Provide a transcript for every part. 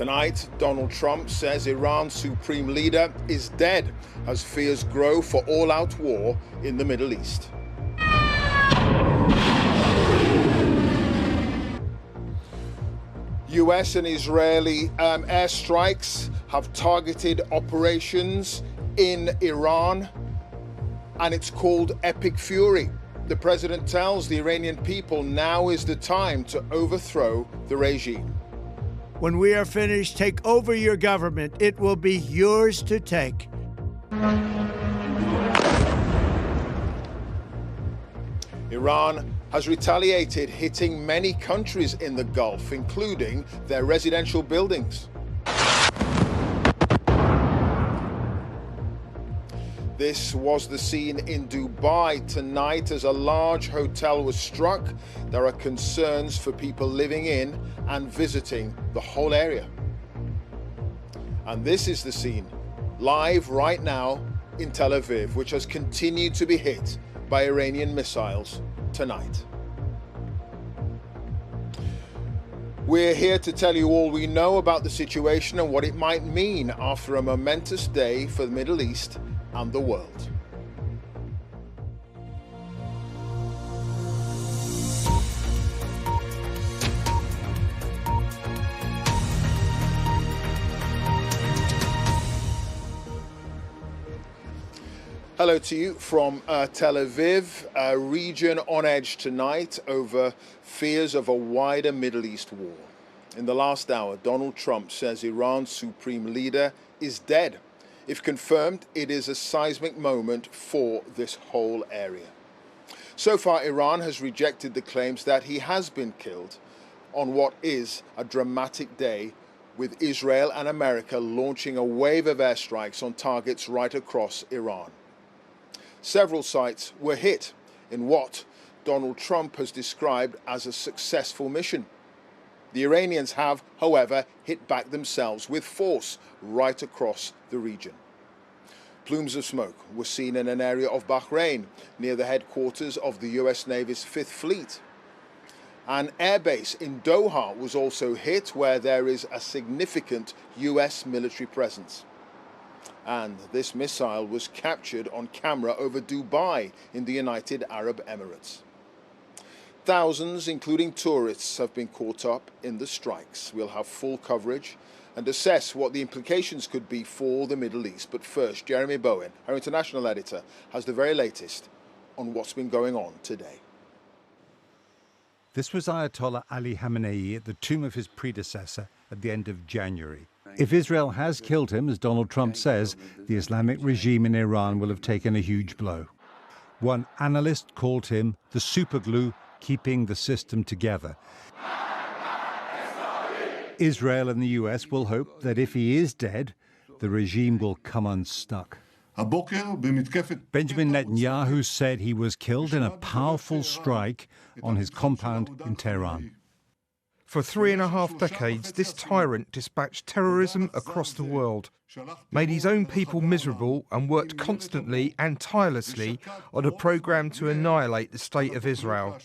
Tonight, Donald Trump says Iran's supreme leader is dead as fears grow for all-out war in the Middle East. US and Israeli airstrikes have targeted operations in Iran, and it's called Epic Fury. The president tells the Iranian people now is the time to overthrow the regime. When we are finished, take over your government. It will be yours to take. Iran has retaliated, hitting many countries in the Gulf, including their residential buildings. This was the scene in Dubai tonight as a large hotel was struck. There are concerns for people living in and visiting the whole area. And this is the scene live right now in Tel Aviv, which has continued to be hit by Iranian missiles tonight. We're here to tell you all we know about the situation and what it might mean after a momentous day for the Middle East and the world. Hello to you from Tel Aviv, a region on edge tonight over fears of a wider Middle East war. In the last hour, Donald Trump says Iran's supreme leader is dead. If confirmed, it is a seismic moment for this whole area. So far, Iran has rejected the claims that he has been killed on what is a dramatic day, with Israel and America launching a wave of airstrikes on targets right across Iran. Several sites were hit in what Donald Trump has described as a successful mission. The Iranians have, however, hit back themselves with force right across the region. Plumes of smoke were seen in an area of Bahrain near the headquarters of the US Navy's 5th Fleet. An airbase in Doha was also hit, where there is a significant US military presence. And this missile was captured on camera over Dubai in the United Arab Emirates. Thousands, including tourists, have been caught up in the strikes. We'll have full coverage and assess what the implications could be for the Middle East. But first, Jeremy Bowen, our international editor, has the very latest on what's been going on today. This was Ayatollah Ali Khamenei at the tomb of his predecessor at the end of January. If Israel has killed him, as Donald Trump says, the Islamic regime in Iran will have taken a huge blow. One analyst called him the superglue keeping the system together. Israel and the US will hope that if he is dead, the regime will come unstuck. Benjamin Netanyahu said he was killed in a powerful strike on his compound in Tehran. For 3.5 decades, this tyrant dispatched terrorism across the world, made his own people miserable, and worked constantly and tirelessly on a program to annihilate the state of Israel.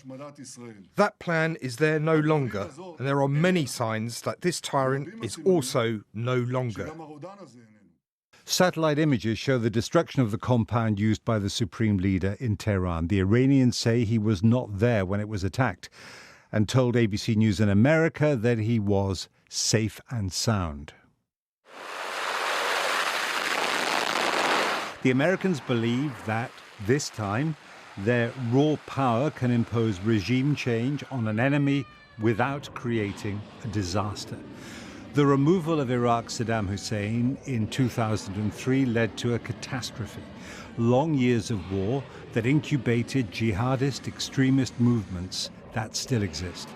That plan is there no longer, and there are many signs that this tyrant is also no longer. Satellite images show the destruction of the compound used by the Supreme Leader in Tehran. The Iranians say he was not there when it was attacked, and told ABC News in America that he was safe and sound. The Americans believe that, this time, their raw power can impose regime change on an enemy without creating a disaster. The removal of Iraq's Saddam Hussein in 2003 led to a catastrophe. Long years of war that incubated jihadist extremist movements that still exist.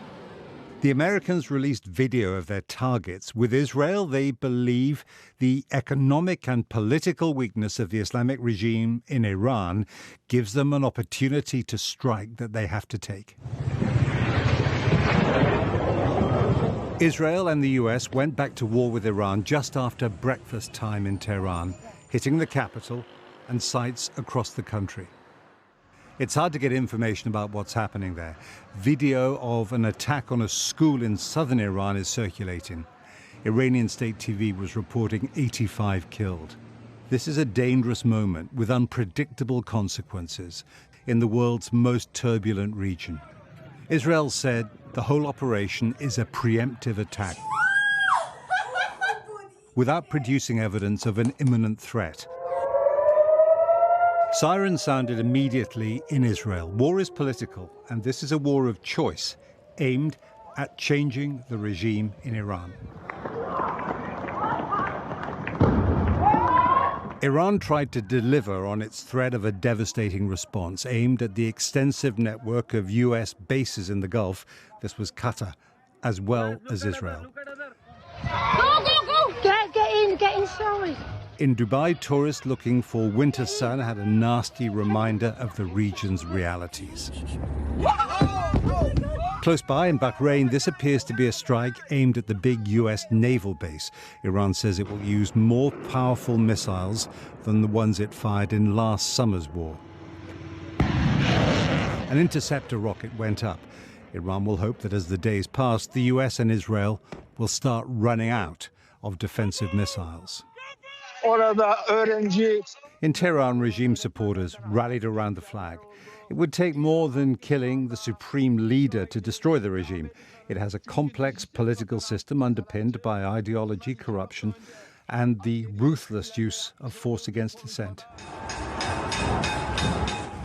The Americans released video of their targets. With Israel, they believe the economic and political weakness of the Islamic regime in Iran gives them an opportunity to strike that they have to take. Israel and the US went back to war with Iran just after breakfast time in Tehran, hitting the capital and sites across the country. It's hard to get information about what's happening there. Video of an attack on a school in southern Iran is circulating. Iranian state TV was reporting 85 killed. This is a dangerous moment with unpredictable consequences in the world's most turbulent region. Israel said the whole operation is a preemptive attack without producing evidence of an imminent threat. Sirens sounded immediately in Israel. War is political, and this is a war of choice aimed at changing the regime in Iran. Iran tried to deliver on its threat of a devastating response aimed at the extensive network of US bases in the Gulf. This was Qatar, as well as Israel. Go, go, go! Get inside. In Dubai, tourists looking for winter sun had a nasty reminder of the region's realities. Close by in Bahrain, this appears to be a strike aimed at the big US naval base. Iran says it will use more powerful missiles than the ones it fired in last summer's war. An interceptor rocket went up. Iran will hope that as the days pass, the US and Israel will start running out of defensive missiles. In Tehran, regime supporters rallied around the flag. It would take more than killing the supreme leader to destroy the regime. It has a complex political system underpinned by ideology, corruption, and the ruthless use of force against dissent.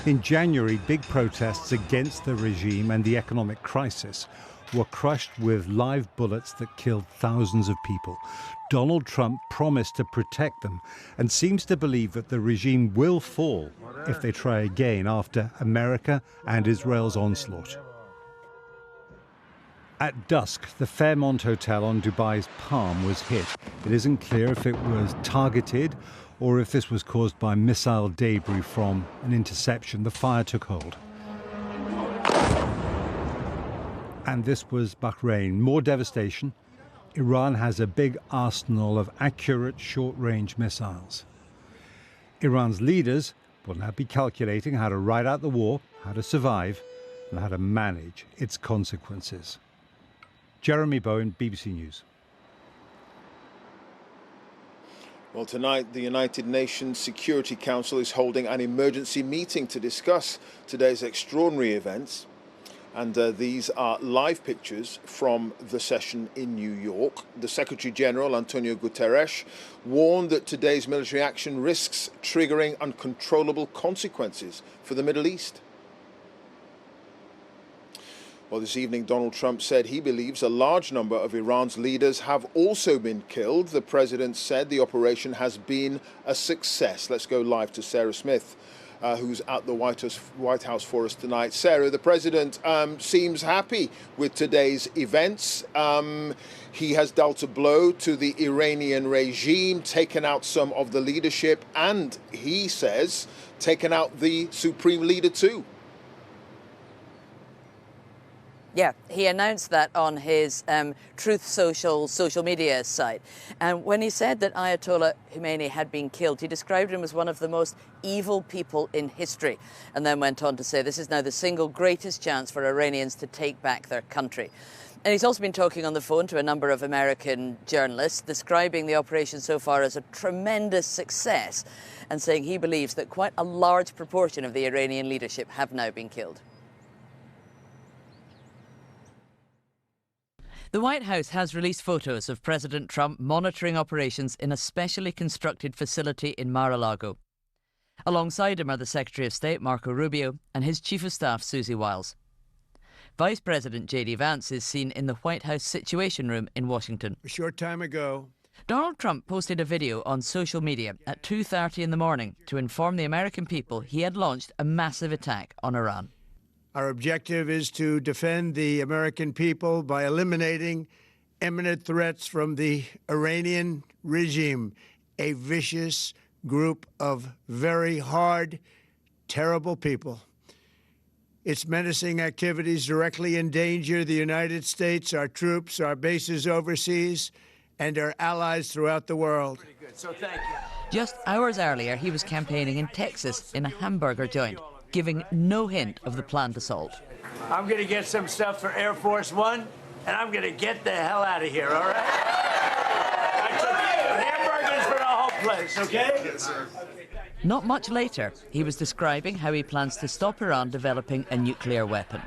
In January, big protests against the regime and the economic crisis were crushed with live bullets that killed thousands of people. Donald Trump promised to protect them and seems to believe that the regime will fall if they try again after America and Israel's onslaught. At dusk, the Fairmont Hotel on Dubai's Palm was hit. It isn't clear if it was targeted or if this was caused by missile debris from an interception. The fire took hold. And this was Bahrain. More devastation. Iran has a big arsenal of accurate short-range missiles. Iran's leaders will now be calculating how to ride out the war, how to survive, and how to manage its consequences. Jeremy Bowen, BBC News. Well, tonight, the United Nations Security Council is holding an emergency meeting to discuss today's extraordinary events. And these are live pictures from the session in New York. The Secretary General, Antonio Guterres, warned that today's military action risks triggering uncontrollable consequences for the Middle East. Well, this evening, Donald Trump said he believes a large number of Iran's leaders have also been killed. The president said the operation has been a success. Let's go live to Sarah Smith, who's at the White House for us tonight. Sarah, the president seems happy with today's events. He has dealt a blow to the Iranian regime, taken out some of the leadership, and he says taken out the Supreme Leader too. Yeah, he announced that on his Truth social media site. And when he said that Ayatollah Khamenei had been killed, he described him as one of the most evil people in history, and then went on to say this is now the single greatest chance for Iranians to take back their country. And he's also been talking on the phone to a number of American journalists, describing the operation so far as a tremendous success, and saying he believes that quite a large proportion of the Iranian leadership have now been killed. The White House has released photos of President Trump monitoring operations in a specially constructed facility in Mar-a-Lago. Alongside him are the Secretary of State, Marco Rubio, and his Chief of Staff, Susie Wiles. Vice President J.D. Vance is seen in the White House Situation Room in Washington. A short time ago, Donald Trump posted a video on social media at 2:30 in the morning to inform the American people he had launched a massive attack on Iran. our objective is to defend the American people by eliminating imminent threats from the Iranian regime, a vicious group of very hard, terrible people. Its menacing activities directly endanger the United States, our troops, our bases overseas, and our allies throughout the world. Pretty good. So thank you. Just hours earlier, he was campaigning in Texas in a hamburger joint, giving no hint of the planned assault. I'm going to get some stuff for Air Force One, and I'm going to get the hell out of here, all right? place, okay? Yes, sir. Not much later, he was describing how he plans to stop Iran developing a nuclear weapon.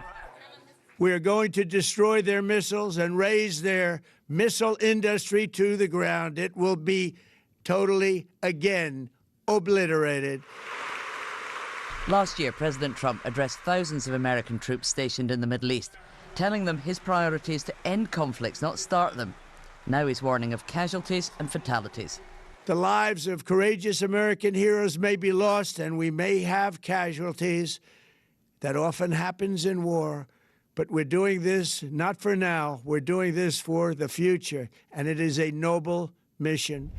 We are going to destroy their missiles and raise their missile industry to the ground. It will be totally, again, obliterated. Last year, President Trump addressed thousands of American troops stationed in the Middle East, telling them his priority is to end conflicts, not start them. Now he's warning of casualties and fatalities. The lives of courageous American heroes may be lost, and we may have casualties. That often happens in war. But we're doing this not for now. We're doing this for the future, and it is a noble mission.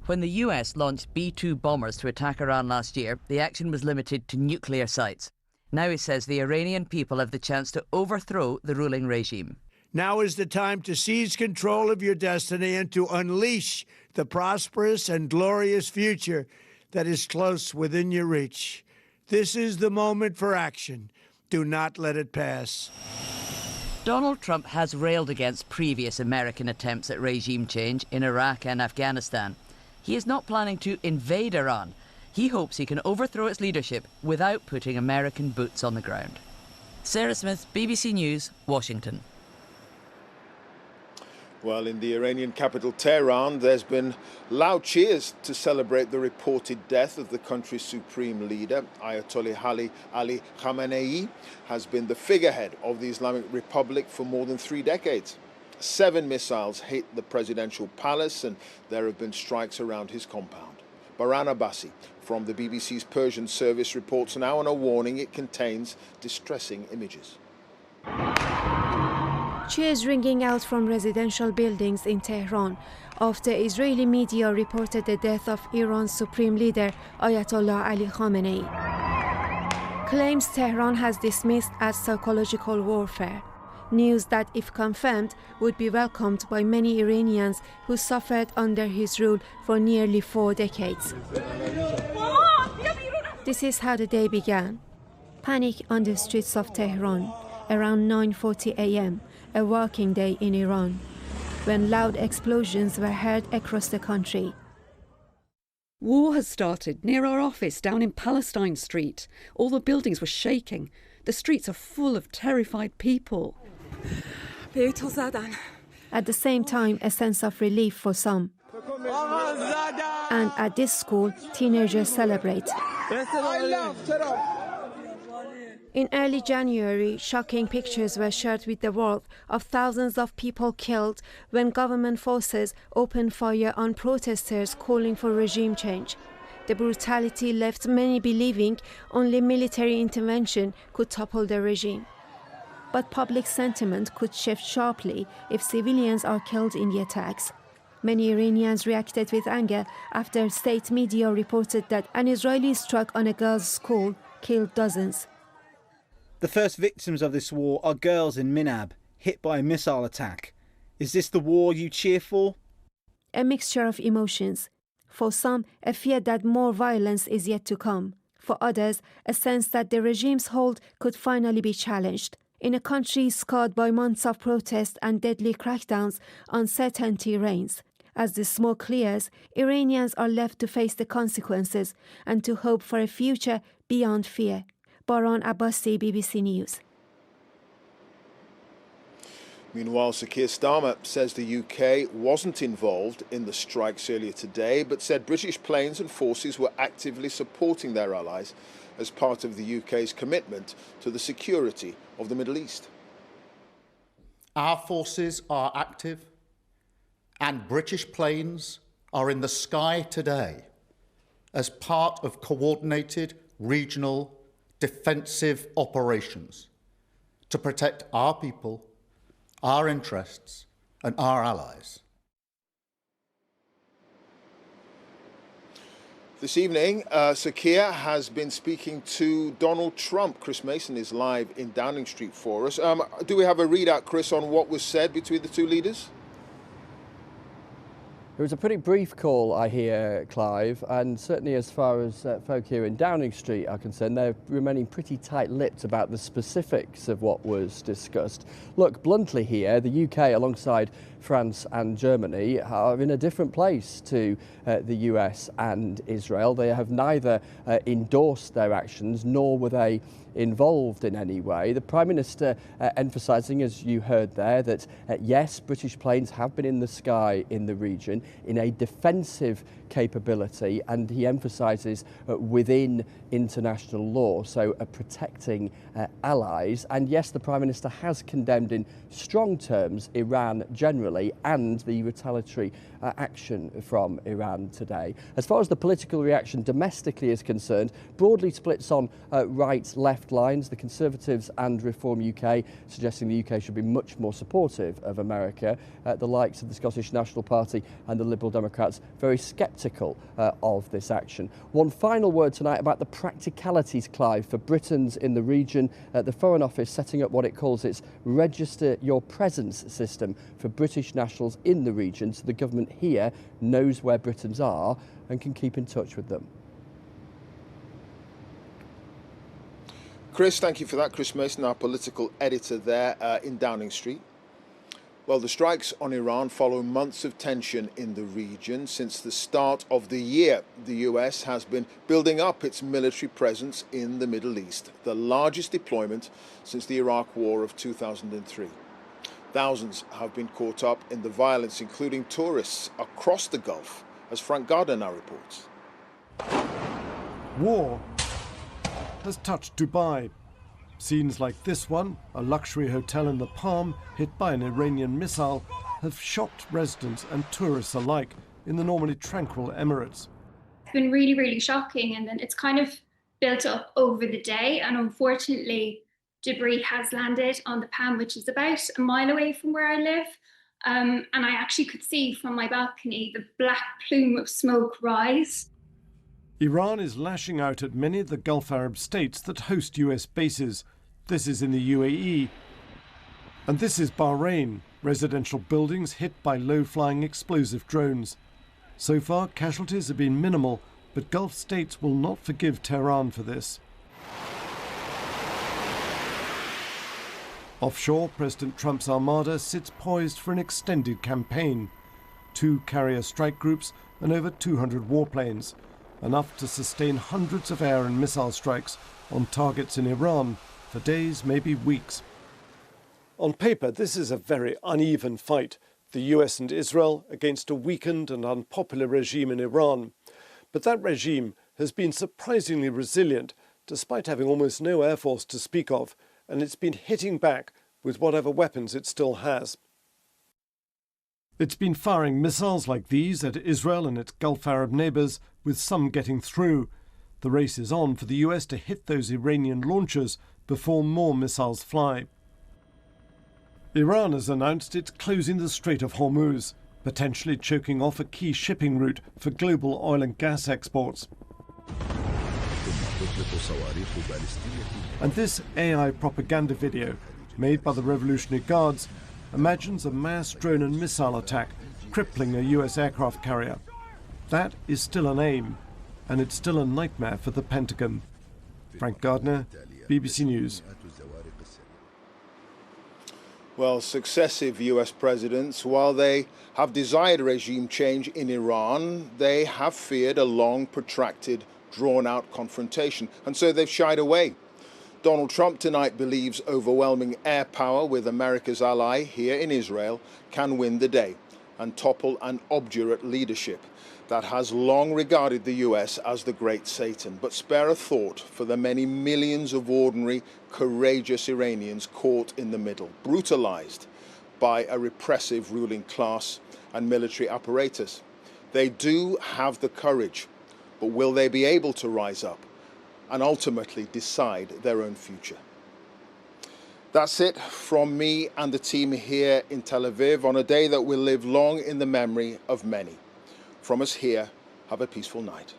When the US launched B-2 bombers to attack Iran last year, the action was limited to nuclear sites. Now he says the Iranian people have the chance to overthrow the ruling regime. Now is the time to seize control of your destiny and to unleash the prosperous and glorious future that is close within your reach. This is the moment for action. Do not let it pass. Donald Trump has railed against previous American attempts at regime change in Iraq and Afghanistan. He is not planning to invade Iran. He hopes he can overthrow its leadership without putting American boots on the ground. Sarah Smith, BBC News, Washington. Well, in the Iranian capital, Tehran, there's been loud cheers to celebrate the reported death of the country's supreme leader. Ayatollah Ali Khamenei has been the figurehead of the Islamic Republic for more than 3 decades. 7 missiles hit the presidential palace, and there have been strikes around his compound. Baran Abbasi from the BBC's Persian service reports now on a warning it contains distressing images. Cheers ringing out from residential buildings in Tehran after Israeli media reported the death of Iran's Supreme Leader Ayatollah Ali Khamenei. Claims Tehran has dismissed as psychological warfare. News that, if confirmed, would be welcomed by many Iranians who suffered under his rule for nearly 4 decades. This is how the day began. Panic on the streets of Tehran around 9:40 a.m., a working day in Iran, when loud explosions were heard across the country. War has started near our office down in Palestine Street. All the buildings were shaking. The streets are full of terrified people. At the same time, a sense of relief for some. And at this school, teenagers celebrate. In early January, shocking pictures were shared with the world of thousands of people killed when government forces opened fire on protesters calling for regime change. The brutality left many believing only military intervention could topple the regime. But public sentiment could shift sharply if civilians are killed in the attacks. Many Iranians reacted with anger after state media reported that an Israeli strike on a girls' school killed dozens. The first victims of this war are girls in Minab, hit by a missile attack. Is this the war you cheer for? A mixture of emotions. For some, a fear that more violence is yet to come. For others, a sense that the regime's hold could finally be challenged. In a country scarred by months of protest and deadly crackdowns, uncertainty reigns. As the smoke clears, Iranians are left to face the consequences and to hope for a future beyond fear. Baran Abbasi, BBC News. Meanwhile, Sir Keir Starmer says the UK wasn't involved in the strikes earlier today, but said British planes and forces were actively supporting their allies as part of the UK's commitment to the security of the Middle East. Our forces are active, and British planes are in the sky today as part of coordinated regional defensive operations to protect our people, our interests, and our allies. This evening, Sir Keir has been speaking to Donald Trump. Chris Mason is live in Downing Street for us. Do we have a readout, Chris, on what was said between the two leaders? It was a pretty brief call, I hear, Clive, and certainly as far as folk here in Downing Street are concerned, they're remaining pretty tight-lipped about the specifics of what was discussed. Look, bluntly here, the UK, alongside France and Germany, are in a different place to the US and Israel. They have neither endorsed their actions, nor were they involved in any way. The Prime Minister emphasising, as you heard there, that yes, British planes have been in the sky in the region in a defensive capability, and he emphasises within international law, so protecting allies. And yes, the Prime Minister has condemned in strong terms Iran generally and the retaliatory action from Iran today. As far as the political reaction domestically is concerned, broadly splits on right-left lines. The Conservatives and Reform UK suggesting the UK should be much more supportive of America. The likes of the Scottish National Party and the Liberal Democrats very sceptical of this action. One final word tonight about the practicalities, Clive, for Britons in the region. The Foreign Office setting up what it calls its Register Your Presence system for British nationals in the region, so the government here knows where Britons are and can keep in touch with them. Chris, thank you for that. Chris Mason, our political editor there in Downing Street. Well, the strikes on Iran follow months of tension in the region. Since the start of the year, the US has been building up its military presence in the Middle East, the largest deployment since the Iraq War of 2003. Thousands have been caught up in the violence, including tourists across the Gulf, as Frank Gardner now reports. War has touched Dubai. Scenes like this one, a luxury hotel in the Palm hit by an Iranian missile, have shocked residents and tourists alike in the normally tranquil Emirates. It's been really, really shocking, and then it's kind of built up over the day, and unfortunately debris has landed on the Palm, which is about a mile away from where I live. And I actually could see from my balcony the black plume of smoke rise. Iran is lashing out at many of the Gulf Arab states that host US bases. This is in the UAE. And this is Bahrain, residential buildings hit by low-flying explosive drones. So far, casualties have been minimal, but Gulf states will not forgive Tehran for this. Offshore, President Trump's armada sits poised for an extended campaign. 2 carrier strike groups and over 200 warplanes, enough to sustain hundreds of air and missile strikes on targets in Iran for days, maybe weeks. On paper, this is a very uneven fight, the US and Israel against a weakened and unpopular regime in Iran. But that regime has been surprisingly resilient, despite having almost no air force to speak of, and it's been hitting back with whatever weapons it still has. It's been firing missiles like these at Israel and its Gulf Arab neighbours, with some getting through. The race is on for the US to hit those Iranian launchers before more missiles fly. Iran has announced it's closing the Strait of Hormuz, potentially choking off a key shipping route for global oil and gas exports. And this AI propaganda video, made by the Revolutionary Guards, imagines a mass drone and missile attack, crippling a US aircraft carrier. That is still an aim, and it's still a nightmare for the Pentagon. Frank Gardner, BBC News. Well, successive US presidents, while they have desired regime change in Iran, they have feared a long, protracted, drawn-out confrontation, and so they've shied away. Donald Trump tonight believes overwhelming air power with America's ally here in Israel can win the day and topple an obdurate leadership that has long regarded the US as the great Satan. But spare a thought for the many millions of ordinary, courageous Iranians caught in the middle, brutalized by a repressive ruling class and military apparatus. They do have the courage, but will they be able to rise up and ultimately decide their own future? That's it from me and the team here in Tel Aviv on a day that will live long in the memory of many. From us here, have a peaceful night.